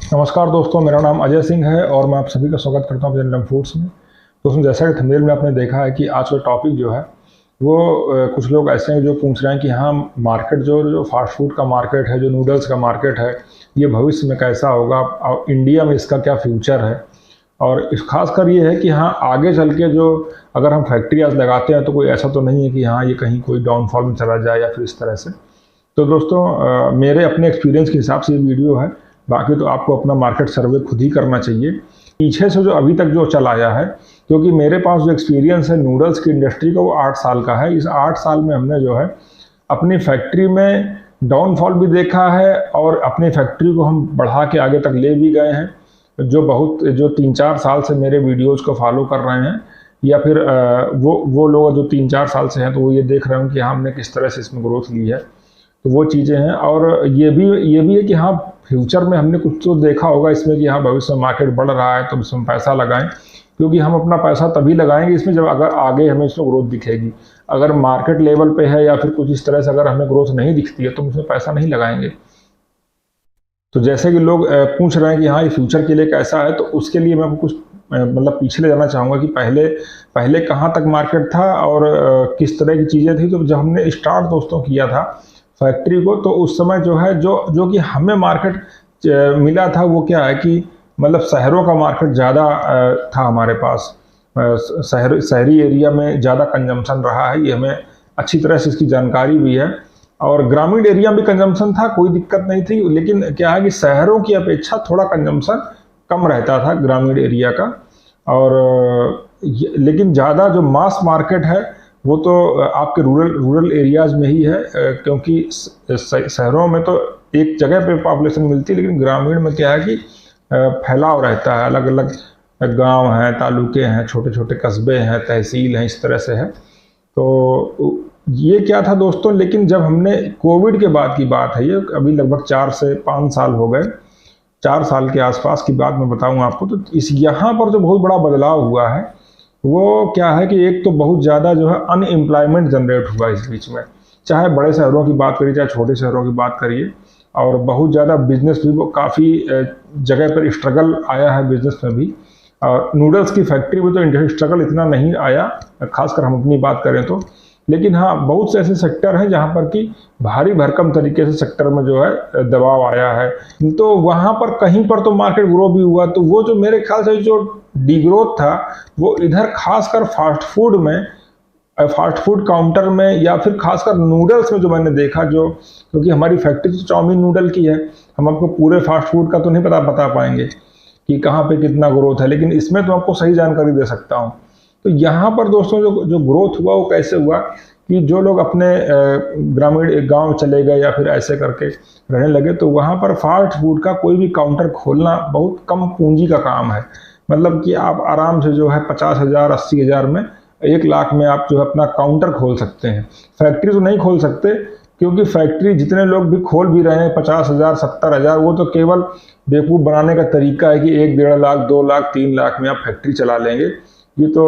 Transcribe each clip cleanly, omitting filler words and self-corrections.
नमस्कार दोस्तों, मेरा नाम अजय सिंह है और मैं आप सभी का स्वागत करता हूँ अपने फूड्स में। दोस्तों, जैसा कि थंबनेल में आपने देखा है कि आज का टॉपिक जो है वो कुछ लोग ऐसे हैं जो पूछ रहे हैं कि हाँ, मार्केट जो फास्ट फूड का मार्केट है, जो नूडल्स का मार्केट है, ये भविष्य में कैसा होगा और इंडिया में इसका क्या फ्यूचर है। और खासकर ये है कि हाँ, आगे चल के जो अगर हम फैक्ट्री आज लगाते हैं तो कोई ऐसा तो नहीं है कि हाँ, ये कहीं कोई डाउनफॉल में चला जाए या फिर इस तरह से। तो दोस्तों, मेरे अपने एक्सपीरियंस के हिसाब से ये वीडियो है। बाकी तो आपको अपना मार्केट सर्वे खुद ही करना चाहिए पीछे से जो अभी तक जो चल आया है, क्योंकि मेरे पास जो एक्सपीरियंस है नूडल्स की इंडस्ट्री का वो 8 साल का है। इस 8 साल में हमने जो है अपनी फैक्ट्री में डाउनफॉल भी देखा है और अपनी फैक्ट्री को हम बढ़ा के आगे तक ले भी गए हैं। जो 3-4 साल से मेरे वीडियोज़ को फॉलो कर रहे हैं या फिर वो लोग जो 3-4 साल से हैं तो वो ये देख रहे हैं कि हाँ, हमने किस तरह से इसमें ग्रोथ ली है। तो वो चीज़ें हैं और ये भी है कि हाँ, फ्यूचर में हमने कुछ तो देखा होगा इसमें कि हाँ, भविष्य में मार्केट बढ़ रहा है तो इसमें पैसा लगाएं, क्योंकि हम अपना पैसा तभी लगाएंगे इसमें जब अगर आगे हमें इसमें ग्रोथ दिखेगी। अगर मार्केट लेवल पे है या फिर कुछ इस तरह से अगर हमें ग्रोथ नहीं दिखती है तो हम इसमें पैसा नहीं लगाएंगे। तो जैसे कि लोग पूछ रहे हैं कि हाँ, ये फ्यूचर के लिए कैसा है, तो उसके लिए मैं कुछ मतलब पीछे ले जाना चाहूँगा कि पहले पहले कहाँ तक मार्केट था और किस तरह की चीज़ें थी। तो जब हमने स्टार्ट दोस्तों किया था फैक्ट्री को, तो उस समय जो है जो कि हमें मार्केट मिला था वो क्या है कि मतलब शहरों का मार्केट ज़्यादा था हमारे पास। शहरी एरिया में ज़्यादा कंजम्पशन रहा है, ये हमें अच्छी तरह से इसकी जानकारी भी है। और ग्रामीण एरिया में कंजम्पशन था, कोई दिक्कत नहीं थी, लेकिन क्या है कि शहरों की अपेक्षा थोड़ा कंजम्पशन कम रहता था ग्रामीण एरिया का। और लेकिन ज़्यादा जो मास मार्केट है वो तो आपके रूरल एरियाज़ में ही है, क्योंकि शहरों में तो एक जगह पे पॉपुलेशन मिलती है, लेकिन ग्रामीण में क्या है कि फैलाव रहता है, अलग अलग गांव हैं, तालुके हैं, छोटे छोटे कस्बे हैं, तहसील हैं, इस तरह से है। तो ये क्या था दोस्तों, लेकिन जब हमने कोविड के बाद की बात है, ये अभी लगभग 4 से 5 साल हो गए, 4 साल के आसपास की बात मैं बताऊं आपको, तो इस यहाँ पर जो बहुत बड़ा बदलाव हुआ है वो क्या है कि एक तो बहुत ज़्यादा जो है अनएम्प्लॉयमेंट जनरेट हुआ इस बीच में। चाहे बड़े शहरों की बात करिए, चाहे छोटे शहरों की बात करिए, और बहुत ज़्यादा बिजनेस भी वो काफ़ी जगह पर स्ट्रगल आया है बिजनेस में भी। और नूडल्स की फैक्ट्री में तो स्ट्रगल इतना नहीं आया, खासकर हम अपनी बात करें तो। लेकिन हाँ, बहुत से ऐसे सेक्टर हैं जहाँ पर कि भारी भरकम तरीके से सेक्टर में जो है दबाव आया है। तो वहाँ पर कहीं पर तो मार्केट ग्रो भी हुआ। तो वो जो मेरे ख्याल से जो डीग्रोथ था वो इधर खासकर फास्ट फूड में, फास्ट फूड काउंटर में, या फिर खासकर नूडल्स में जो मैंने देखा, जो क्योंकि हमारी फैक्ट्री तो चाउमीन नूडल की है, हम आपको पूरे फास्ट फूड का तो नहीं बता पाएंगे कि कहाँ पे कितना ग्रोथ है, लेकिन इसमें तो आपको सही जानकारी दे सकता हूँ। तो यहाँ पर दोस्तों जो ग्रोथ हुआ वो कैसे हुआ कि जो लोग अपने ग्रामीण गांव चले गए या फिर ऐसे करके रहने लगे, तो वहाँ पर फास्ट फूड का कोई भी काउंटर खोलना बहुत कम पूंजी का काम है। मतलब कि आप आराम से जो है 50,000 80,000 में, 1 लाख में आप जो है अपना काउंटर खोल सकते हैं। फैक्ट्री तो नहीं खोल सकते, क्योंकि फैक्ट्री जितने लोग भी खोल भी रहे हैं 50,000 70,000, वो तो केवल बेवकूफ़ बनाने का तरीका है कि 1-1.5 लाख 2 लाख 3 लाख में आप फैक्ट्री चला लेंगे। ये तो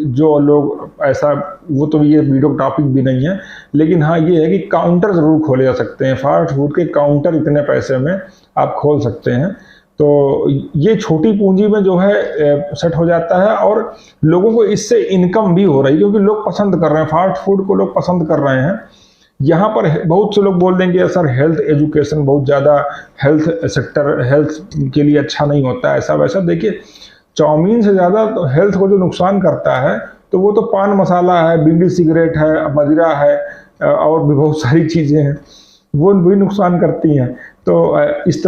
जो लोग ऐसा, वो तो ये वीडियो टॉपिक भी नहीं है। लेकिन हाँ, ये है कि काउंटर ज़रूर खोले जा सकते हैं, फास्ट फूड के काउंटर इतने पैसे में आप खोल सकते हैं। तो ये छोटी पूंजी में जो है सेट हो जाता है और लोगों को इससे इनकम भी हो रही है, क्योंकि लोग पसंद कर रहे हैं, फास्ट फूड को लोग पसंद कर रहे हैं। यहाँ पर बहुत से लोग बोल देंगे सर, हेल्थ एजुकेशन बहुत ज़्यादा, हेल्थ सेक्टर हेल्थ के लिए अच्छा नहीं होता, ऐसा वैसा। देखिए, चाउमीन से ज़्यादा तो हेल्थ को जो नुकसान करता है तो वो तो पान मसाला है, बीड़ी सिगरेट है, मदिरा है, और भी बहुत सारी चीज़ें हैं, वो भी नुकसान करती हैं। तो इस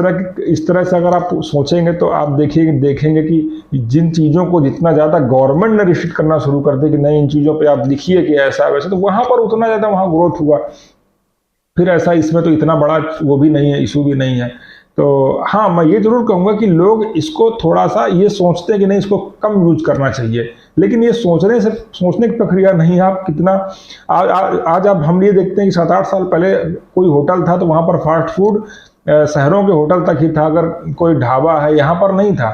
तरह से अगर आप सोचेंगे तो आप देखेंगे कि जिन चीज़ों को जितना ज़्यादा गवर्नमेंट ने रिस्ट्रिक्ट करना शुरू कर दे कि नहीं, इन चीज़ों पे आप लिखिए कि ऐसा वैसा, तो वहाँ पर उतना ज़्यादा वहाँ ग्रोथ हुआ। फिर ऐसा इसमें तो इतना बड़ा वो भी नहीं है, इशू भी नहीं है। तो हाँ, मैं ये ज़रूर कहूँगा कि लोग इसको थोड़ा सा ये सोचते हैं कि नहीं, इसको कम यूज करना चाहिए, लेकिन ये सोचने की प्रक्रिया नहीं है। आप कितना आज आप हम ये देखते हैं कि 7-8 साल पहले कोई होटल था तो वहाँ पर फास्ट फूड शहरों के होटल तक ही था, अगर कोई ढाबा है यहाँ पर नहीं था।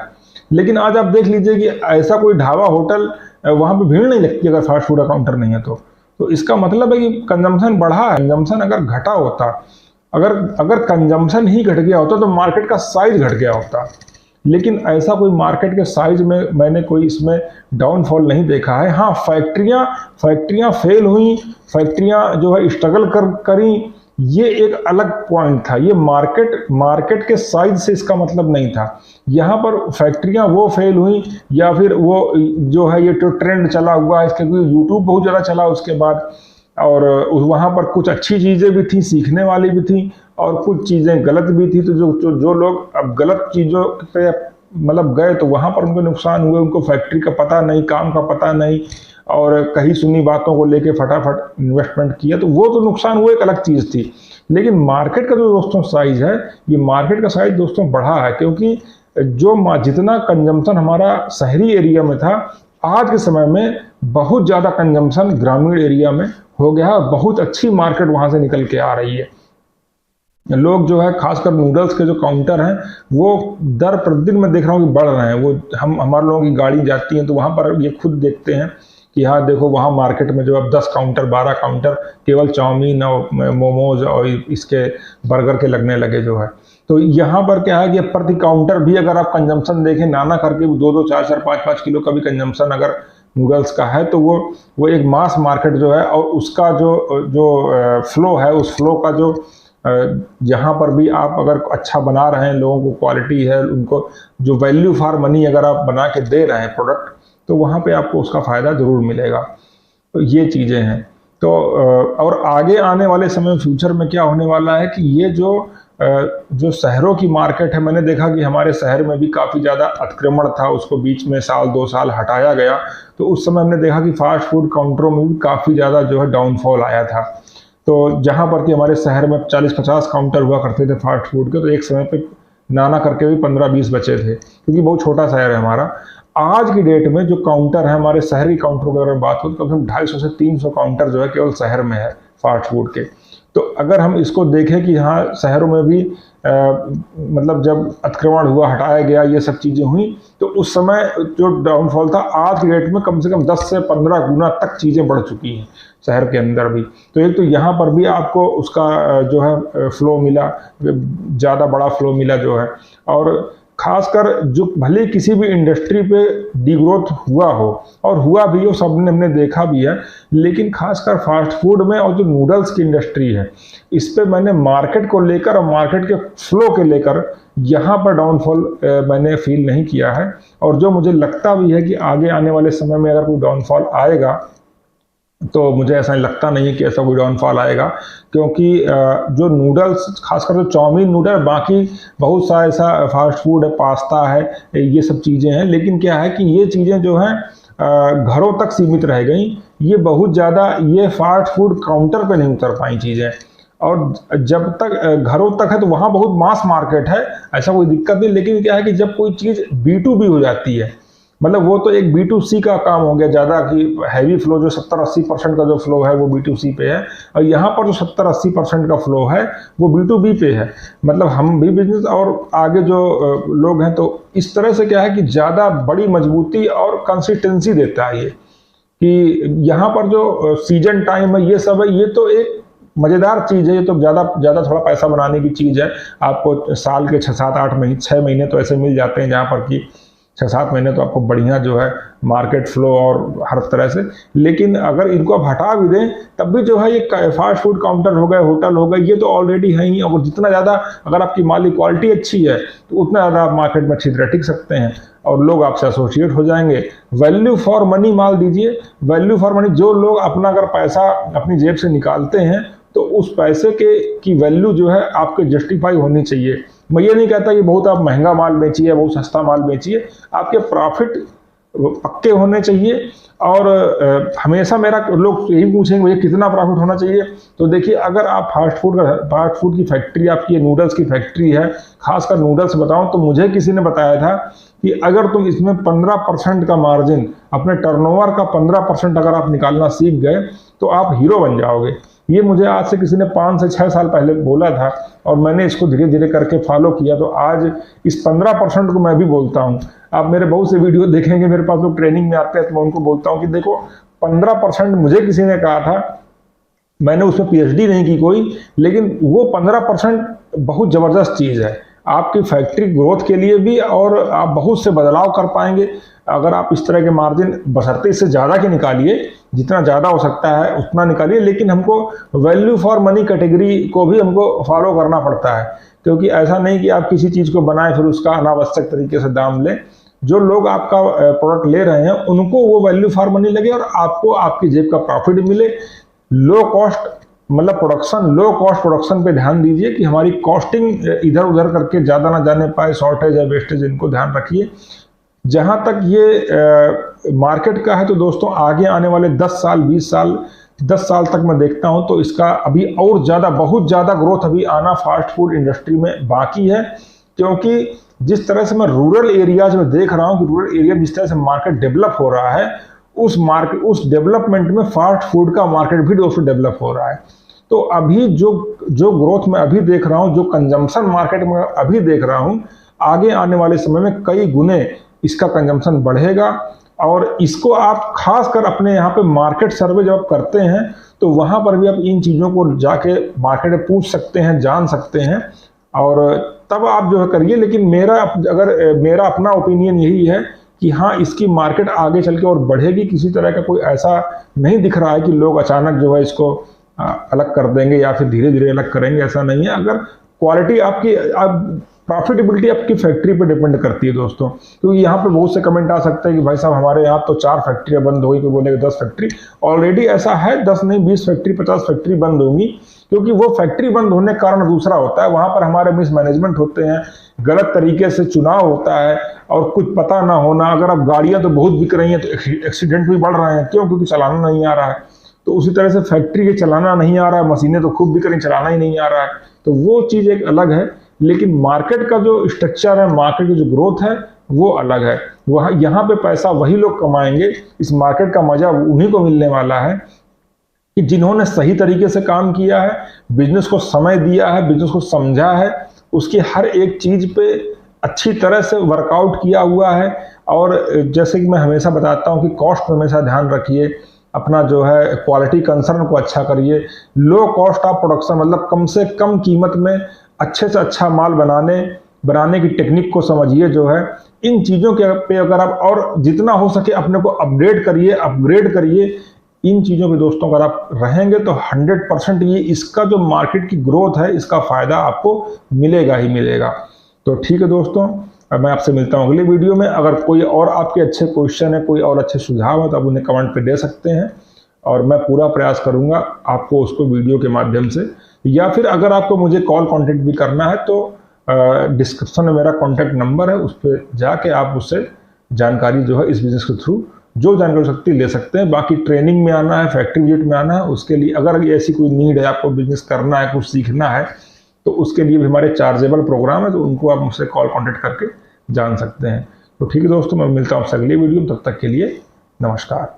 लेकिन आज आप देख लीजिए कि ऐसा कोई ढाबा होटल, वहाँ पर भीड़ नहीं लगती अगर फास्ट फूड का काउंटर नहीं है तो इसका मतलब है कि कंजम्पशन बढ़ा है। कंजम्पशन अगर घटा होता अगर अगर कंजम्पशन ही घट गया होता तो मार्केट का साइज घट गया होता, लेकिन ऐसा कोई मार्केट के साइज में मैंने कोई इसमें डाउनफॉल नहीं देखा है। हाँ, फैक्ट्रियां फेल हुई, फैक्ट्रियां जो है स्ट्रगल करी, ये एक अलग पॉइंट था। ये मार्केट के साइज से इसका मतलब नहीं था। यहाँ पर फैक्ट्रियां वो फेल हुई या फिर वो जो है ये तो ट्रेंड चला हुआ है इसके, क्योंकि यूट्यूब बहुत ज़्यादा चला उसके बाद, और वहाँ पर कुछ अच्छी चीज़ें भी थी, सीखने वाली भी थी, और कुछ चीज़ें गलत भी थी। तो जो लोग अब गलत चीज़ों पे मतलब गए तो वहाँ पर उनको नुकसान हुए, उनको फैक्ट्री का पता नहीं, काम का पता नहीं, और कहीं सुनी बातों को लेके फटाफट इन्वेस्टमेंट किया, तो वो तो नुकसान हुआ, एक अलग चीज़ थी। लेकिन मार्केट का जो दोस्तों साइज है, ये मार्केट का साइज दोस्तों बढ़ा है, क्योंकि जितना कंजम्पशन हमारा शहरी एरिया में था, आज के समय में बहुत ज़्यादा कंजम्पशन ग्रामीण एरिया में हो गया है। बहुत अच्छी मार्केट वहाँ से निकल के आ रही है। लोग जो है खासकर नूडल्स के जो काउंटर हैं वो दर प्रतिदिन मैं देख रहा हूँ कि बढ़ रहे हैं। वो हमारे लोगों की गाड़ी जाती है तो वहाँ पर ये खुद देखते हैं कि हाँ देखो, वहाँ मार्केट में जो अब 10 काउंटर 12 काउंटर केवल चाउमीन और मोमोज और इसके बर्गर के लगने लगे जो है। तो यहाँ पर क्या है कि प्रति काउंटर भी अगर आप कंजम्पशन देखें, नाना करके 2-2 4-4 5-5 किलो का भी कंजम्पशन अगर नूडल्स का है, तो वो एक मास मार्केट जो है, और उसका जो फ्लो है, उस फ्लो का जो जहाँ पर भी आप अगर अच्छा बना रहे हैं, लोगों को क्वालिटी है, उनको जो वैल्यू फॉर मनी अगर आप बना के दे रहे हैं प्रोडक्ट, तो वहाँ पे आपको उसका फ़ायदा ज़रूर मिलेगा। तो ये चीज़ें हैं। तो और आगे आने वाले समय फ्यूचर में क्या होने वाला है कि ये जो शहरों की मार्केट है, मैंने देखा कि हमारे शहर में भी काफ़ी ज़्यादा अतिक्रमण था, उसको बीच में 1-2 साल हटाया गया। तो उस समय हमने देखा कि फास्ट फूड काउंटरों में भी काफ़ी ज़्यादा जो है डाउनफॉल आया था। तो जहाँ पर कि हमारे शहर में 40-50 काउंटर हुआ करते थे फास्ट फूड के, तो एक समय पे नाना करके भी 15-20 बचे थे, क्योंकि बहुत छोटा शहर है हमारा। आज की डेट में जो काउंटर है हमारे शहरी काउंटरों की अगर बात हो तो कम से कम 250 से 300 काउंटर जो है केवल शहर में है फास्ट फूड के। तो अगर हम इसको देखें कि हाँ शहरों में भी मतलब जब अतिक्रमण हुआ, हटाया गया, ये सब चीज़ें हुई, तो उस समय जो डाउनफॉल था, आज की डेट में कम से कम 10 से 15 गुना तक चीज़ें बढ़ चुकी हैं शहर के अंदर भी। तो एक तो यहाँ पर भी आपको उसका जो है फ्लो मिला, ज़्यादा बड़ा फ्लो मिला जो है। और खासकर जो भले किसी भी इंडस्ट्री पे डिग्रोथ हुआ हो, और हुआ भी हो, सबने हमने देखा भी है, लेकिन खासकर फास्ट फूड में और जो नूडल्स की इंडस्ट्री है, इस पे मैंने मार्केट को लेकर और मार्केट के फ्लो के लेकर यहाँ पर डाउनफॉल मैंने फील नहीं किया है। और जो मुझे लगता भी है कि आगे आने वाले समय में अगर कोई डाउनफॉल आएगा, तो मुझे ऐसा लगता नहीं है कि ऐसा कोई डाउनफॉल आएगा, क्योंकि जो नूडल्स, खासकर जो चाउमीन नूडल, बाकी बहुत सा ऐसा फास्ट फूड है, पास्ता है, ये सब चीज़ें हैं, लेकिन क्या है कि ये चीज़ें जो हैं घरों तक सीमित रह गई। ये बहुत ज़्यादा ये फास्ट फूड काउंटर पे नहीं उतर पाई चीज़ें, और जब तक घरों तक है तो वहाँ बहुत मास मार्केट है, ऐसा कोई दिक्कत नहीं। लेकिन क्या है कि जब कोई चीज़ B2B हो जाती है, मतलब वो तो एक B2C का काम हो गया ज़्यादा, कि हैवी फ्लो जो 70-80% का जो फ्लो है वो B2C पे है, और यहाँ पर जो 70-80% का फ्लो है वो B2B पे है। मतलब हम भी बिजनेस और आगे जो लोग हैं, तो इस तरह से क्या है कि ज़्यादा बड़ी मजबूती और कंसिस्टेंसी देता है ये, कि यहाँ पर जो सीजन टाइम है, ये सब है, ये तो एक मज़ेदार चीज़ है। ये तो ज़्यादा थोड़ा पैसा बनाने की चीज़ है। आपको साल के 6-7-8 महीने 6 महीने तो ऐसे मिल जाते हैं जहाँ पर कि 6-7 महीने तो आपको बढ़िया जो है मार्केट फ्लो और हर तरह से। लेकिन अगर इनको आप हटा भी दें तब भी जो है ये फास्ट फूड काउंटर हो गए, होटल हो गए, ये तो ऑलरेडी है ही। और जितना ज़्यादा अगर आपकी माली क्वालिटी अच्छी है तो उतना ज़्यादा आप मार्केट में अच्छी तरह टिक सकते हैं और लोग आपसे एसोसिएट हो जाएंगे। वैल्यू फॉर मनी माल दीजिए। वैल्यू फॉर मनी, जो लोग अपना अगर पैसा अपनी जेब से निकालते हैं तो उस पैसे की वैल्यू जो है आपके जस्टिफाई होनी चाहिए। मैं ये नहीं कहता कि बहुत आप महंगा माल बेचिए, बहुत सस्ता माल बेचिए, आपके प्रॉफिट पक्के होने चाहिए। और हमेशा मेरा लोग यही पूछेंगे भैया कितना प्रॉफिट होना चाहिए। तो देखिए, अगर आप फास्ट फूड की फैक्ट्री, आपकी नूडल्स की फैक्ट्री है, खासकर नूडल्स बताऊं तो मुझे किसी ने बताया था कि अगर तुम इसमें 15% का मार्जिन, अपने टर्नओवर का 15% अगर आप निकालना सीख गए तो आप हीरो बन जाओगे। ये मुझे आज से किसी ने 5 से 6 साल पहले बोला था और मैंने इसको धीरे धीरे करके फॉलो किया। तो आज इस 15% को मैं भी बोलता हूँ। आप मेरे बहुत से वीडियो देखेंगे, मेरे पास लोग ट्रेनिंग में आते हैं तो मैं उनको बोलता हूँ कि देखो 15% मुझे किसी ने कहा था मैंने उसमें पीएचडी नहीं की कोई, लेकिन वो 15% बहुत ज़बरदस्त चीज़ है आपकी फैक्ट्री ग्रोथ के लिए भी, और आप बहुत से बदलाव कर पाएंगे अगर आप इस तरह के मार्जिन, बशर्ते इससे ज़्यादा के निकालिए, जितना ज़्यादा हो सकता है उतना निकालिए, लेकिन हमको वैल्यू फॉर मनी कैटेगरी को भी हमको फॉलो करना पड़ता है, क्योंकि ऐसा नहीं कि आप किसी चीज़ को बनाएं फिर उसका अनावश्यक तरीके से दाम लें। जो लोग आपका प्रोडक्ट ले रहे हैं उनको वो वैल्यू फॉर मनी लगे और आपको आपकी जेब का प्रॉफिट मिले। लो कॉस्ट मतलब प्रोडक्शन, लो कॉस्ट प्रोडक्शन पे ध्यान दीजिए कि हमारी कॉस्टिंग इधर उधर करके ज़्यादा ना जाने पाए, शॉर्टेज या वेस्टेज इनको ध्यान रखिए। जहाँ तक ये मार्केट का है तो दोस्तों आगे आने वाले 10 साल 20 साल 10 साल तक मैं देखता हूँ तो इसका अभी और ज़्यादा, बहुत ज़्यादा ग्रोथ अभी आना फास्ट फूड इंडस्ट्री में बाकी है, क्योंकि जिस तरह से मैं रूरल एरियाज में देख रहा हूँ कि रूरल एरिया जिस तरह से मार्केट डेवलप हो रहा है, उस डेवलपमेंट में फास्ट फूड का मार्केट भी दोस्तों डेवलप हो रहा है। तो अभी जो ग्रोथ मैं अभी देख रहा हूँ, जो कंजम्पशन मार्केट में अभी देख रहा हूँ, आगे आने वाले समय में कई गुने इसका कंजम्पशन बढ़ेगा। और इसको आप खासकर अपने यहाँ पे मार्केट सर्वे जब आप करते हैं तो वहाँ पर भी आप इन चीज़ों को जाके मार्केट में पूछ सकते हैं, जान सकते हैं, और तब आप जो है करिए। लेकिन मेरा अपना ओपिनियन यही है कि हाँ, इसकी मार्केट आगे चल के और बढ़ेगी। किसी तरह का कोई ऐसा नहीं दिख रहा है कि लोग अचानक जो है इसको अलग कर देंगे या फिर धीरे धीरे अलग करेंगे, ऐसा नहीं है। अगर क्वालिटी आपकी, प्रॉफिटेबिलिटी आपकी फैक्ट्री पे डिपेंड करती है दोस्तों, क्योंकि यहाँ पे बहुत से कमेंट आ सकते हैं कि भाई साहब हमारे यहाँ तो 4 फैक्ट्रियाँ बंद हो गई, कोई बोलेगा 10 फैक्ट्री। ऑलरेडी ऐसा है, 10 नहीं 20 फैक्ट्री 50 फैक्ट्री बंद होंगी, क्योंकि वो फैक्ट्री बंद होने का कारण दूसरा होता है, वहाँ पर हमारे मिसमैनेजमेंट होते हैं, गलत तरीके से चुनाव होता है और कुछ पता ना होना। अगर आप गाड़ियाँ तो बहुत बिक रही हैं तो एक्सीडेंट भी बढ़ रहे हैं, क्यों? क्योंकि चलाना नहीं आ रहा है। तो उसी तरह से फैक्ट्री के चलाना नहीं आ रहा है, मशीनें तो खूब बिक रही, चलाना ही नहीं आ रहा है, तो वो चीज़ एक अलग है। लेकिन मार्केट का जो स्ट्रक्चर है, मार्केट की जो ग्रोथ है वो अलग है। वहाँ यहाँ पे पैसा वही लोग कमाएंगे, इस मार्केट का मजा उन्हीं को मिलने वाला है कि जिन्होंने सही तरीके से काम किया है, बिजनेस को समय दिया है, बिजनेस को समझा है, उसकी हर एक चीज पे अच्छी तरह से वर्कआउट किया हुआ है। और जैसे कि मैं हमेशा बताता हूँ कि कॉस्ट पर हमेशा ध्यान रखिए, अपना जो है क्वालिटी कंसर्न को अच्छा करिए। लो कॉस्ट ऑफ प्रोडक्शन मतलब कम से कम कीमत में अच्छे से अच्छा माल बनाने की टेक्निक को समझिए जो है। इन चीज़ों के पे अगर आप और जितना हो सके अपने को अपग्रेड करिए इन चीज़ों पे दोस्तों, अगर आप रहेंगे तो 100% ये इसका जो मार्केट की ग्रोथ है इसका फ़ायदा आपको मिलेगा ही मिलेगा। तो ठीक है दोस्तों, मैं आपसे मिलता हूँ अगले वीडियो में। अगर कोई और आपके अच्छे क्वेश्चन है, कोई और अच्छे सुझाव है तो आप उन्हें कमेंट पे दे सकते हैं और मैं पूरा प्रयास करूँगा आपको उसको वीडियो के माध्यम से, या फिर अगर आपको मुझे कॉल कॉन्टेक्ट भी करना है तो डिस्क्रिप्शन में मेरा कॉन्टैक्ट नंबर है, उस पर जाके आप उससे जानकारी जो है इस बिज़नेस के थ्रू जो जानकारी सकती ले सकते हैं। बाकी ट्रेनिंग में आना है, फैक्ट्री विजिट में आना है, उसके लिए अगर ऐसी कोई नीड है, आपको बिजनेस करना है, कुछ सीखना है, तो उसके लिए भी हमारे चार्जेबल प्रोग्राम है, तो उनको आप मुझसे कॉल कॉन्टेक्ट करके जान सकते हैं। तो ठीक है दोस्तों, मैं मिलता हूँ आपसे अगली वीडियो में, तब तक के लिए नमस्कार।